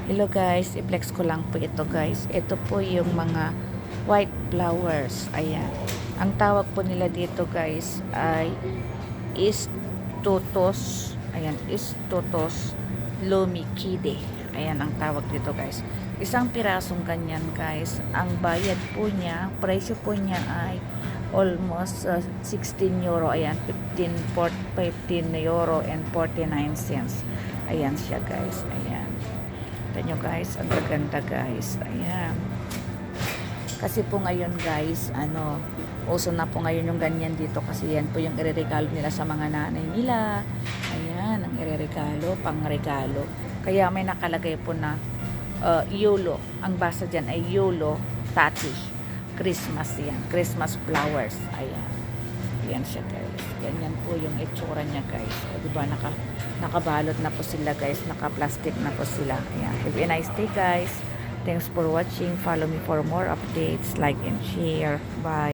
Hello guys, i-flex ko lang po ito guys. Ito po yung mga white flowers. Ayan. Ang tawag po nila dito guys ay Istutos. Ayan, Istutos lumikide. Ayan ang tawag dito guys. Isang pirasong ganyan guys. Ang bayad po niya, presyo po niya ay almost 16 euro. Ayan, 15 euro and 49 cents. Ayan siya guys. Ayan. Kita nyo guys, ang gaganda guys. Ayan. Kasi po ngayon guys, uso na po ngayon yung ganyan dito kasi yan po yung ireregalo nila sa mga nanay nila. Ayan, ang ireregalo, pangregalo. Kaya may nakalagay po na YOLO. Ang basa dyan ay YOLO Tati. Christmas yan. Christmas flowers. Ayan. Ayan siya guys. Ganyan po yung itsura niya guys. O, diba nakabalot na po sila guys. Naka-plastic na po sila. Ayan. Have a nice day guys. Thanks for watching. Follow me for more updates. Like and share. Bye.